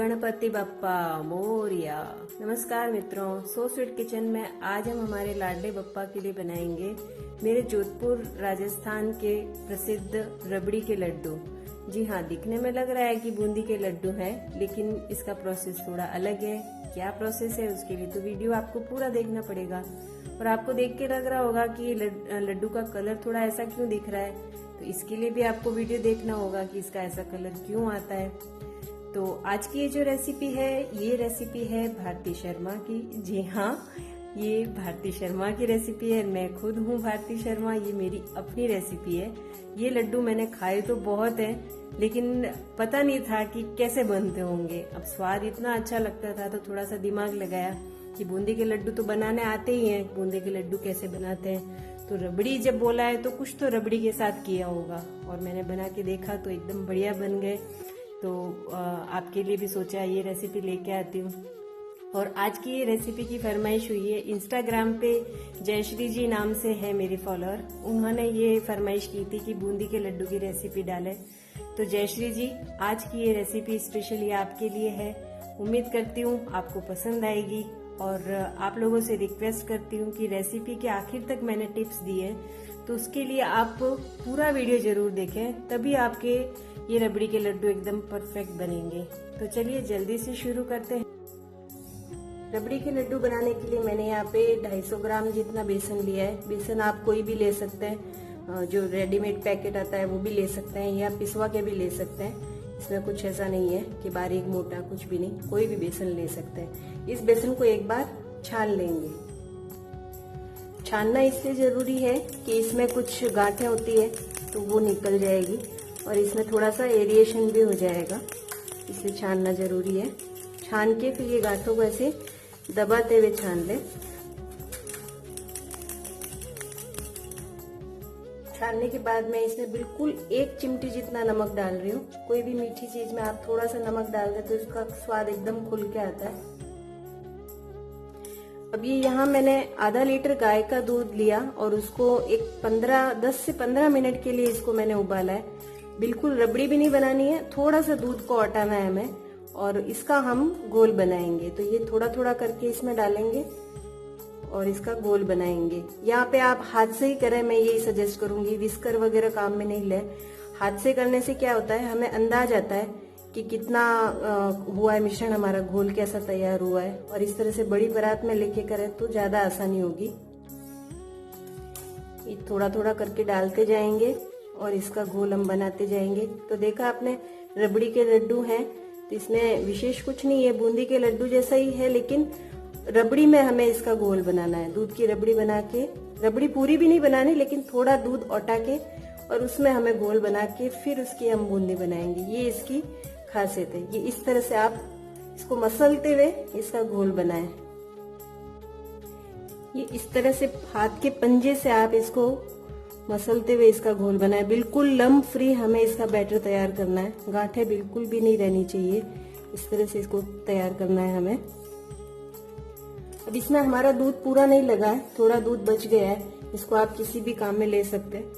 गणपति बप्पा मोरिया। नमस्कार मित्रों, so sweet kitchen में आज हम हमारे लाडले बप्पा के लिए बनाएंगे मेरे जोधपुर राजस्थान के प्रसिद्ध रबड़ी के लड्डू। जी हाँ, दिखने में लग रहा है कि बूंदी के लड्डू हैं, लेकिन इसका प्रोसेस थोड़ा अलग है। क्या प्रोसेस है उसके लिए तो वीडियो आपको पूरा देखना पड़ेगा। और आपको देख के लग रहा होगा कि ये लड्डू का कलर थोड़ा ऐसा क्यों दिख रहा है, तो इसके लिए भी आपको वीडियो देखना होगा कि इसका ऐसा कलर क्यों आता है। तो आज की ये जो रेसिपी है, ये रेसिपी है भारती शर्मा की। जी हाँ, ये भारती शर्मा की रेसिपी है। मैं खुद हूँ भारती शर्मा, ये मेरी अपनी रेसिपी है। ये लड्डू मैंने खाए तो बहुत है, लेकिन पता नहीं था कि कैसे बनते होंगे। अब स्वाद इतना अच्छा लगता था तो थोड़ा सा दिमाग लगाया कि बूंदी के लड्डू तो बनाने आते ही हैं, बूंदी के लड्डू कैसे बनाते हैं। तो रबड़ी जब बोला है तो कुछ तो रबड़ी के साथ किया होगा, और मैंने बना के देखा तो एकदम बढ़िया बन गए। तो आपके लिए भी सोचा ये रेसिपी लेके आती हूँ। और आज की ये रेसिपी की फरमाइश हुई है इंस्टाग्राम पे, जयश्री जी नाम से है मेरी फॉलोअर। उन्होंने ये फरमाइश की थी कि बूंदी के लड्डू की रेसिपी डालें। तो जयश्री जी, आज की ये रेसिपी स्पेशली आपके लिए है। उम्मीद करती हूँ आपको पसंद आएगी, और आप लोगों से रिक्वेस्ट करती हूँ कि रेसिपी के आखिर तक मैंने टिप्स दी है, तो उसके लिए आप पूरा वीडियो जरूर देखें, तभी आपके ये रबड़ी के लड्डू एकदम परफेक्ट बनेंगे। तो चलिए जल्दी से शुरू करते हैं। रबड़ी के लड्डू बनाने के लिए मैंने यहाँ पे 250 ग्राम जितना बेसन लिया है। बेसन आप कोई भी ले सकते हैं, जो रेडीमेड पैकेट आता है वो भी ले सकते हैं, या पिसवा के भी ले सकते हैं। इसमें कुछ ऐसा नहीं है कि बारीक मोटा, कुछ भी नहीं, कोई भी बेसन ले सकते हैं। इस बेसन को एक बार छान लेंगे। छानना इसलिए जरूरी है कि इसमें कुछ गांठें होती है तो वो निकल जाएगी, और इसमें थोड़ा सा एरिएशन भी हो जाएगा, इसलिए छानना जरूरी है। छान के फिर ये गांठों को ऐसे दबाते हुए छान ले। छानने के बाद मैं इसमें बिल्कुल 1 चिमटी जितना नमक डाल रही हूँ। कोई भी मीठी चीज में आप थोड़ा सा नमक डाल दें तो इसका स्वाद एकदम खुल के आता है। अब ये यहाँ मैंने आधा लीटर गाय का दूध लिया और उसको 10 से 15 मिनट के लिए इसको मैंने उबाला है। बिल्कुल रबड़ी भी नहीं बनानी है, थोड़ा सा दूध को हटाना है हमें, और इसका हम घोल बनाएंगे। तो ये थोड़ा थोड़ा करके इसमें डालेंगे और इसका घोल बनाएंगे। यहाँ पे आप हाथ से ही करें, मैं यही सजेस्ट करूंगी। विस्कर वगैरह काम में नहीं ले। हाथ से करने से क्या होता है, हमें अंदाज आता है कि कितना हुआ है मिश्रण, हमारा घोल कैसा तैयार हुआ है। और इस तरह से बड़ी परात में लेके करें तो ज्यादा आसानी होगी। ये थोड़ा थोड़ा करके डालते जाएंगे और इसका घोल हम बनाते जाएंगे। तो देखा आपने, रबड़ी के लड्डू हैं तो इसमें विशेष कुछ नहीं है, बूंदी के लड्डू जैसा ही है, लेकिन रबड़ी में हमें इसका घोल बनाना है। दूध की रबड़ी बना के, रबड़ी पूरी भी नहीं बनानी, लेकिन थोड़ा दूध औटा के और उसमें हमें घोल बना के फिर उसकी हम बूंदी बनाएंगे। ये इसकी खासियत है। ये इस तरह से आप इसको मसलते हुए इसका घोल बनाएं। ये इस तरह से हाथ के पंजे से आप इसको मसलते हुए इसका घोल बनाएं। बिल्कुल लम्प फ्री हमें इसका बैटर तैयार करना है, गांठें बिल्कुल भी नहीं रहनी चाहिए। इस तरह से इसको तैयार करना है हमें। अब इसमें हमारा दूध पूरा नहीं लगा है, थोड़ा दूध बच गया है। इसको आप किसी भी काम में ले सकते हैं।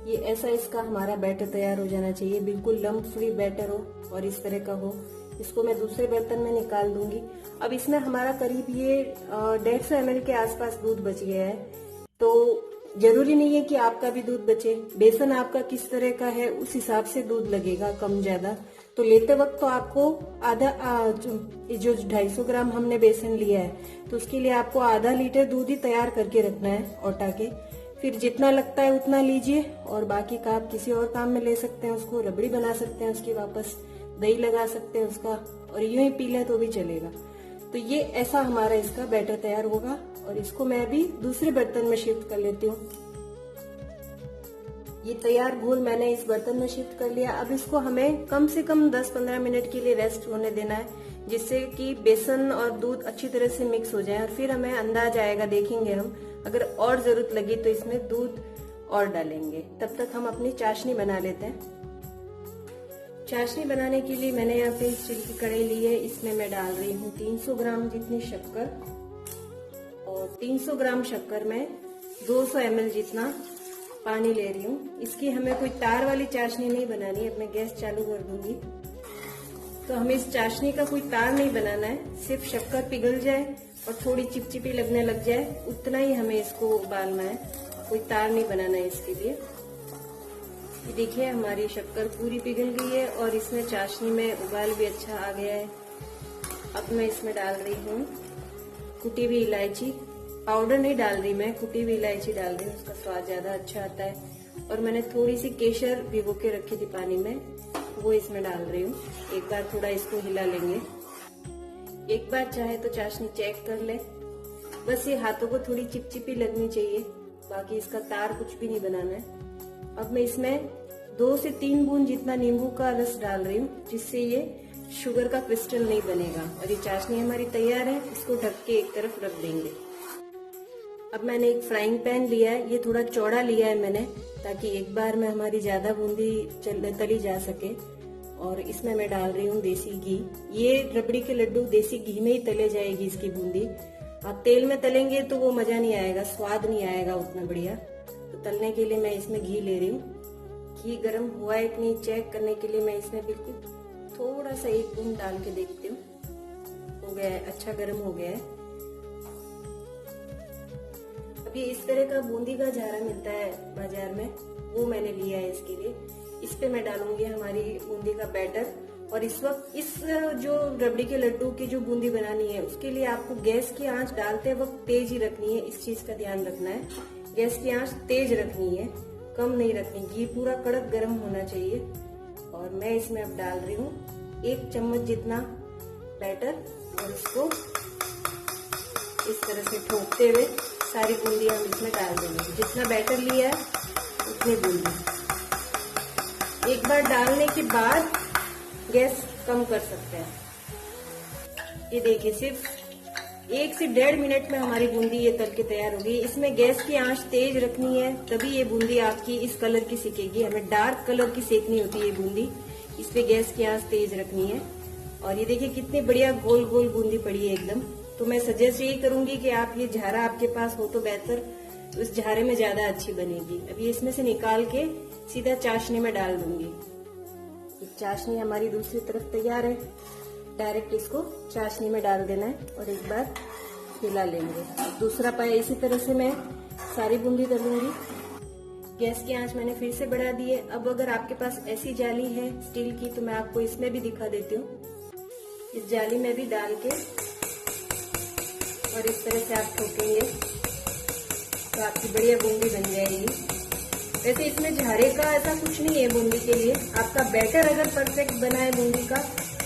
ये ऐसा इसका हमारा बैटर तैयार हो जाना चाहिए, बिल्कुल लम्प फ्री बैटर हो और इस तरह का हो। इसको मैं दूसरे बर्तन में निकाल दूंगी। अब इसमें हमारा करीब ये 150 ml के आसपास दूध बच गया है। तो जरूरी नहीं है कि आपका भी दूध बचे। बेसन आपका किस तरह का है उस हिसाब से दूध लगेगा, कम ज्यादा। तो लेते वक्त तो आपको आधा जो 250 ग्राम हमने बेसन लिया है, तो उसके लिए आपको आधा लीटर दूध ही तैयार करके रखना है औटा के। फिर जितना लगता है उतना लीजिए, और बाकी का आप किसी और काम में ले सकते हैं। उसको रबड़ी बना सकते हैं, उसकी वापस दही लगा सकते हैं उसका, और यूं ही पी लें तो भी चलेगा। तो ये ऐसा हमारा इसका बैटर तैयार होगा, और इसको मैं अभी दूसरे बर्तन में शिफ्ट कर लेती हूँ। ये तैयार घोल मैंने इस बर्तन में शिफ्ट कर लिया। अब इसको हमें कम से कम 10-15 मिनट के लिए रेस्ट होने देना है, जिससे कि बेसन और दूध अच्छी तरह से मिक्स हो जाए। और फिर हमें अंदाज आएगा, देखेंगे हम, अगर और जरूरत लगी तो इसमें दूध और डालेंगे। तब तक हम अपनी चाशनी बना लेते हैं। चाशनी बनाने के लिए मैंने यहाँ पे स्टील की कढ़ाई ली है। इसमें मैं डाल रही हूँ 300 ग्राम जितनी शक्कर, और 300 ग्राम शक्कर में 200 ml जितना पानी ले रही हूँ। इसकी हमें कोई तार वाली चाशनी नहीं बनानी है। अब मैं गैस चालू कर दूंगी। तो हमें इस चाशनी का कोई तार नहीं बनाना है, सिर्फ शक्कर पिघल जाए और थोड़ी चिपचिपी लगने लग जाए उतना ही हमें इसको उबालना है, कोई तार नहीं बनाना है इसके लिए। ये देखिए हमारी शक्कर पूरी पिघल गई है और इसमें चाशनी में उबाल भी अच्छा आ गया है। अब मैं इसमें डाल रही हूँ कुटी हुई इलायची, पाउडर नहीं डाल रही मैं, कुटी हुई इलायची डाल रही हूँ, उसका स्वाद ज्यादा अच्छा आता है। और मैंने थोड़ी सी केसर भिगो के रखी थी पानी में, वो इसमें डाल रही हूँ। एक बार थोड़ा इसको हिला लेंगे। एक बार चाहे तो चाशनी चेक कर ले, बस ये हाथों को थोड़ी चिपचिपी लगनी चाहिए, बाकी इसका तार कुछ भी नहीं बनाना है। अब मैं इसमें 2 से 3 बूंद जितना नींबू का रस डाल रही हूँ, जिससे ये शुगर का क्रिस्टल नहीं बनेगा। और ये चाशनी हमारी तैयार है, इसको ढक के एक तरफ रख देंगे। अब मैंने एक फ्राइंग पैन लिया है, ये थोड़ा चौड़ा लिया है मैंने, ताकि एक बार में हमारी ज्यादा बूंदी तली जा सके। और इसमें मैं डाल रही हूँ देसी घी। ये रबड़ी के लड्डू देसी घी में ही तले जाएगी इसकी बूंदी। आप तेल में तलेंगे तो वो मजा नहीं आएगा, स्वाद नहीं आएगा उतना बढ़िया। तो तलने के लिए मैं इसमें घी ले रही हूँ। घी गर्म हुआ है इतनी चेक करने के लिए मैं इसमें बिल्कुल थोड़ा सा 1 बूंद डाल के देखती हूँ। हो गया है, अच्छा गर्म हो गया है। अब ये इस तरह का बूंदी का झारा मिलता है बाजार में, वो मैंने लिया है इसके लिए। इस पे मैं डालूंगी हमारी बूंदी का बैटर। और इस वक्त इस जो रबड़ी के लड्डू की जो बूंदी बनानी है, उसके लिए आपको गैस की आंच डालते वक्त तेज ही रखनी है, इस चीज का ध्यान रखना है। गैस की आंच तेज रखनी है, कम नहीं रखनी। घी पूरा कड़क गर्म होना चाहिए। और मैं इसमें अब डाल रही हूँ 1 चम्मच जितना बैटर, और इसको इस तरह से ठोकते हुए सारी बूंदी हम इसमें डाल देंगे। जितना बैटर लिया है उतनी बूंदी। एक बार डालने के बाद गैस कम कर सकते हैं। ये देखिए सिर्फ 1 से 1.5 मिनट में हमारी बूंदी ये तल के तैयार होगी। इसमें गैस की आंच तेज रखनी है, तभी ये बूंदी आपकी इस कलर की सिकेगी। हमें डार्क कलर की सेकनी होती है ये बूंदी, इस पे गैस की आंच तेज रखनी है। और ये देखिए कितनी बढ़िया गोल गोल बूंदी पड़ी है एकदम। तो मैं सजेस्ट यही करूंगी कि आप ये झारा आपके पास हो तो बेहतर, उस झारे में ज्यादा अच्छी बनेगी। अभी इसमें से निकाल के सीधा चाशनी में डाल दूंगी। चाशनी हमारी दूसरी तरफ तैयार है, डायरेक्ट इसको चाशनी में डाल देना है और एक बार हिला लेंगे। दूसरा पाया इसी तरह से मैं सारी बूंदी तलूंगी। गैस की आंच मैंने फिर से बढ़ा दी है। अब अगर आपके पास ऐसी जाली है स्टील की, तो मैं आपको इसमें भी दिखा देती हूँ। इस जाली में भी डाल के और इस तरह से आप ठोकेंगे तो आपकी बढ़िया बूंदी बन जाएगी। वैसे इसमें झारे का ऐसा कुछ नहीं है बूंदी के लिए। आपका बैटर अगर परफेक्ट बना है बूंदी का,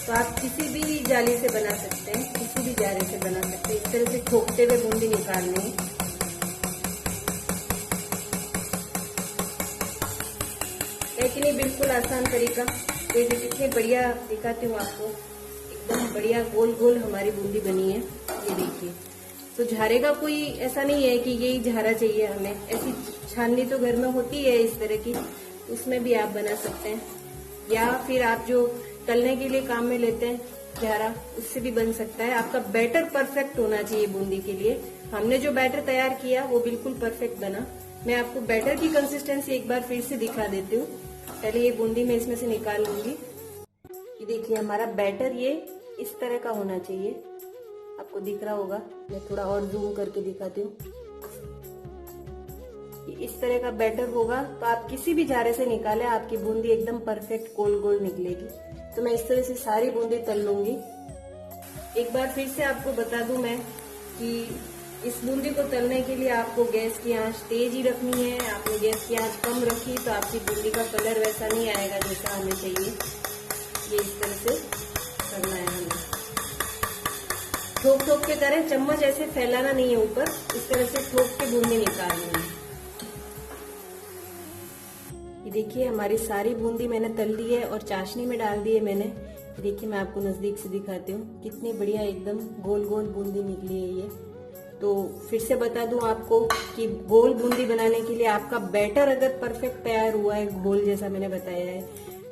तो आप किसी भी जाली से बना सकते हैं, किसी भी जारे से बना सकते हैं। इस तरह से ठोकते हुए बूंदी निकालनी है। लेकिन ये बिल्कुल आसान तरीका, देखिए कितने बढ़िया दिखाती हूँ आपको। एकदम बढ़िया गोल गोल हमारी बूंदी बनी है, ये देखिए। तो झारे का कोई ऐसा नहीं है कि यही झारा चाहिए हमें। ऐसी छाननी तो घर में होती है इस तरह की, उसमें भी आप बना सकते हैं। या फिर आप जो तलने के लिए काम में लेते हैं झारा, उससे भी बन सकता है। आपका बैटर परफेक्ट होना चाहिए बूंदी के लिए। हमने जो बैटर तैयार किया वो बिल्कुल परफेक्ट बना। मैं आपको बैटर की कंसिस्टेंसी एक बार फिर से दिखा देती हूँ। पहले ये बूंदी मैं इसमें से निकाल लूंगी। ये देखिए हमारा बैटर ये इस तरह का होना चाहिए, आपको दिख रहा होगा। मैं थोड़ा और जूम करके दिखाती हूँ। इस तरह का बैटर होगा तो आप किसी भी झारे से निकालें, आपकी बूंदी एकदम परफेक्ट गोल गोल निकलेगी। तो मैं इस तरह से सारी बूंदी तल लूंगी। एक बार फिर से आपको बता दूं मैं कि इस बूंदी को तलने के लिए आपको गैस की आंच तेज ही रखनी है। आपने गैस की आंच कम रखी तो आपकी बूंदी का कलर वैसा नहीं आएगा जैसा हमें चाहिए। ये इस तरह से करना है हमें। ठोक ठोक के करें, चम्मच ऐसे फैलाना नहीं है ऊपर, इस तरह से ठोक के बूंदी निकालनी है। ये देखिए हमारी सारी बूंदी मैंने तल दी है और चाशनी में डाल दी है मैंने। देखिए मैं आपको नजदीक से दिखाती हूँ, कितनी बढ़िया एकदम गोल गोल बूंदी निकली है ये। तो फिर से बता दूं आपको कि गोल बूंदी बनाने के लिए आपका बैटर अगर परफेक्ट तैयार हुआ है, घोल जैसा मैंने बताया है,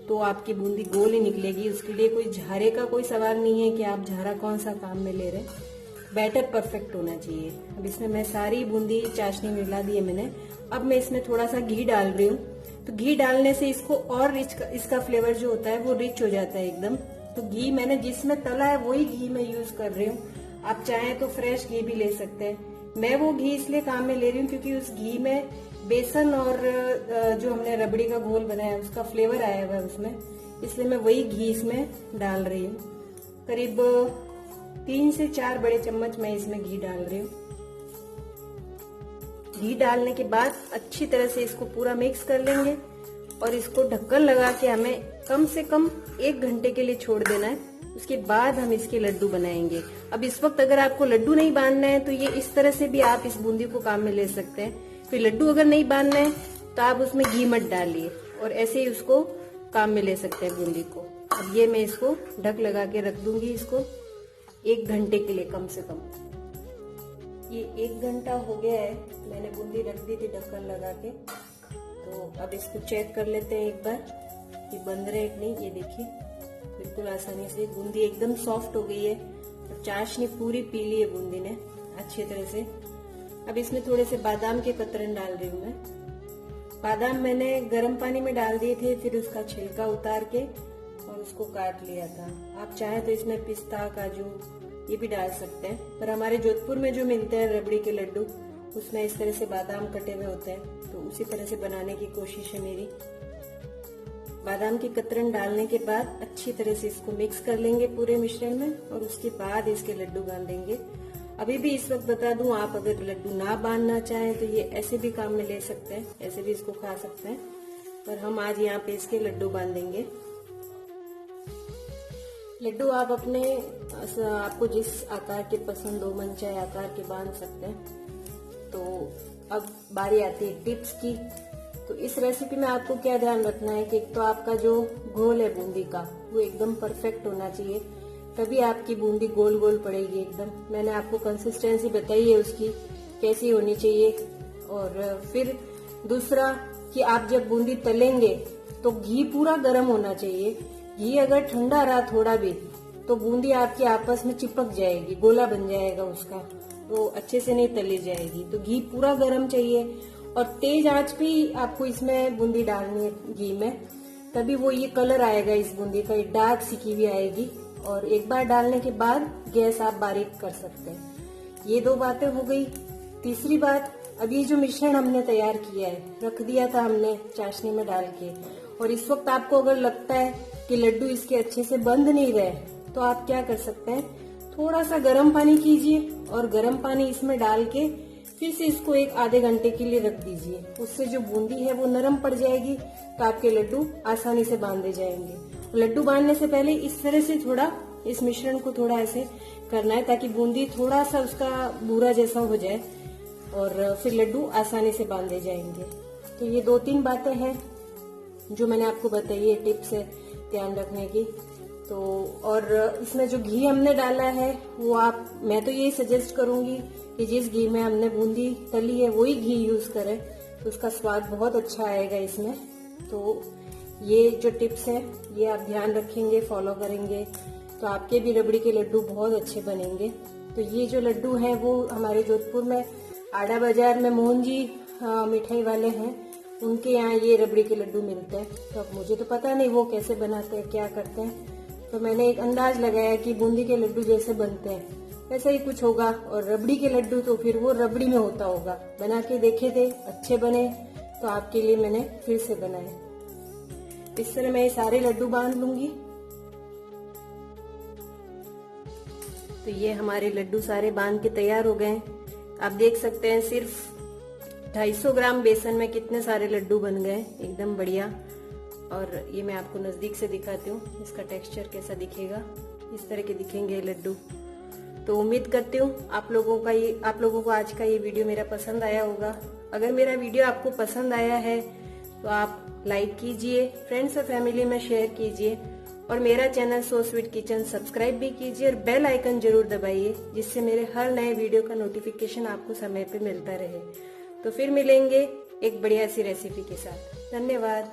तो आपकी बूंदी गोल ही निकलेगी। उसके लिए कोई झारे का कोई सवाल नहीं है कि आप झारा कौन सा काम में ले रहे हैं। बैटर परफेक्ट होना चाहिए। अब इसमें मैं सारी बूंदी चाशनी मिला दी है मैंने। अब मैं इसमें थोड़ा सा घी डाल रही हूँ। तो घी डालने से इसको और रिच, इसका फ्लेवर जो होता है वो रिच हो जाता है एकदम। तो घी मैंने जिसमें तला है वही घी मैं यूज कर रही हूँ। आप चाहें तो फ्रेश घी भी ले सकते हैं। मैं वो घी इसलिए काम में ले रही हूँ क्योंकि उस घी में बेसन और जो हमने रबड़ी का घोल बनाया उसका फ्लेवर आया हुआ है उसमें, इसलिए मैं वही घी इसमें डाल रही हूँ। करीब 3 से 4 बड़े चम्मच मैं इसमें घी डाल रही हूँ। घी डालने के बाद अच्छी तरह से इसको पूरा मिक्स कर लेंगे और इसको ढक्कन लगा के हमें कम से कम 1 घंटे के लिए छोड़ देना है। उसके बाद हम इसके लड्डू बनाएंगे। अब इस वक्त अगर आपको लड्डू नहीं बांधना है तो ये इस तरह से भी आप इस बूंदी को काम में ले सकते हैं। फिर लड्डू अगर नहीं बांधना है तो आप उसमें घी मत डालिए और ऐसे ही उसको काम में ले सकते हैं बूंदी को। अब ये मैं इसको ढक लगा के रख दूंगी इसको 1 घंटे के लिए कम से कम। ये 1 घंटा हो गया है, मैंने बूंदी रख दी थी ढक्कन लगा के। तो अब इसको चेक कर लेते हैं एक बार कि बंद रहे कि नहीं। ये देखिए बिल्कुल आसानी से बूंदी एकदम सॉफ्ट हो गई है और चाशनी पूरी पी ली है बूंदी ने अच्छी तरह से। अब इसमें थोड़े से बादाम के कतरन डाल रही हूँ मैं। बादाम मैंने गर्म पानी में डाल दिए थे, फिर उसका छिलका उतार के और उसको काट लिया था। आप चाहे तो इसमें पिस्ता काजू ये भी डाल सकते हैं, पर हमारे जोधपुर में जो मिलते हैं रबड़ी के लड्डू उसमें इस तरह से बादाम कटे हुए होते हैं, तो उसी तरह से बनाने की कोशिश है मेरी। बादाम की कतरन डालने के बाद अच्छी तरह से इसको मिक्स कर लेंगे पूरे मिश्रण में और उसके बाद इसके लड्डू बांधेंगे। अभी भी इस वक्त बता दूं, आप अगर लड्डू ना बांधना चाहें तो ये ऐसे भी काम में ले सकते हैं, ऐसे भी इसको खा सकते हैं, पर हम आज यहाँ पे इसके लड्डू बांधेंगे। लड्डू आप अपने आपको जिस आकार के पसंद हो मन चाहे आकार के बांध सकते हैं। तो अब बारी आती है टिप्स की। तो इस रेसिपी में आपको क्या ध्यान रखना है कि एक तो आपका जो घोल है बूंदी का वो एकदम परफेक्ट होना चाहिए, तभी आपकी बूंदी गोल गोल पड़ेगी एकदम। मैंने आपको कंसिस्टेंसी बताई है उसकी कैसी होनी चाहिए। और फिर दूसरा कि आप जब बूंदी तलेंगे तो घी पूरा गर्म होना चाहिए। घी अगर ठंडा रहा थोड़ा भी तो बूंदी आपकी आपस में चिपक जाएगी, गोला बन जाएगा उसका, तो अच्छे से नहीं तली जाएगी। तो घी पूरा गर्म चाहिए और तेज आंच पे आपको इसमें बूंदी डालनी है घी में, तभी वो ये कलर आएगा इस बूंदी का, डार्क सिकी हुई आएगी। और एक बार डालने के बाद गैस आप बारीक कर सकते हैं। ये 2 बातें हो गई। तीसरी बात, अब ये जो मिश्रण हमने तैयार किया है रख दिया था हमने चाशनी में डाल के, और इस वक्त आपको अगर लगता है कि लड्डू इसके अच्छे से बंध नहीं रहे तो आप क्या कर सकते हैं, थोड़ा सा गर्म पानी कीजिए और गर्म पानी इसमें डाल के फिर से इसको 1 आधे घंटे के लिए रख दीजिए। उससे जो बूंदी है वो नरम पड़ जाएगी तो आपके लड्डू आसानी से बांधे जाएंगे। लड्डू बांधने से पहले इस तरह से थोड़ा इस मिश्रण को थोड़ा ऐसे करना है ताकि बूंदी थोड़ा सा उसका भूरा जैसा हो जाए और फिर लड्डू आसानी से बांधे जाएंगे। तो ये 2-3 बातें हैं जो मैंने आपको बताई है, टिप्स है ध्यान रखने की। तो और इसमें जो घी हमने डाला है वो मैं तो ये सजेस्ट करूंगी कि जिस घी में हमने बूंदी तली है वही घी यूज करें, तो उसका स्वाद बहुत अच्छा आएगा इसमें। तो ये जो टिप्स है ये आप ध्यान रखेंगे, फॉलो करेंगे तो आपके भी रबड़ी के लड्डू बहुत अच्छे बनेंगे। तो ये जो लड्डू हैं वो हमारे जोधपुर में आड़ा बाजार में मोहन जी मिठाई वाले हैं, उनके यहाँ ये रबड़ी के लड्डू मिलते हैं। तो अब मुझे तो पता नहीं वो कैसे बनाते हैं, क्या करते हैं, तो मैंने एक अंदाज लगाया कि बूंदी के लड्डू जैसे बनते हैं वैसा ही कुछ होगा, और रबड़ी के लड्डू तो फिर वो रबड़ी में होता होगा। बना के देखे थे, अच्छे बने, तो आपके लिए मैंने फिर से बनाए। इस तरह मैं ये सारे लड्डू बांध लूंगी। तो ये हमारे लड्डू सारे बांध के तैयार हो गए। आप देख सकते हैं सिर्फ 250 ग्राम बेसन में कितने सारे लड्डू बन गए, एकदम बढ़िया। और ये मैं आपको नजदीक से दिखाती हूँ, इसका टेक्सचर कैसा दिखेगा, इस तरह के दिखेंगे लड्डू। तो उम्मीद करती हूँ आप लोगों को आज का ये वीडियो मेरा पसंद आया होगा। अगर मेरा वीडियो आपको पसंद आया है तो आप लाइक कीजिए, फ्रेंड्स और फैमिली में शेयर कीजिए, और मेरा channel so sweet kitchen subscribe भी कीजिए और बेल आइकन जरूर दबाइए, जिससे मेरे हर नए वीडियो का नोटिफिकेशन आपको समय पे मिलता रहे। तो फिर मिलेंगे एक बढ़िया सी रेसिपी के साथ। धन्यवाद।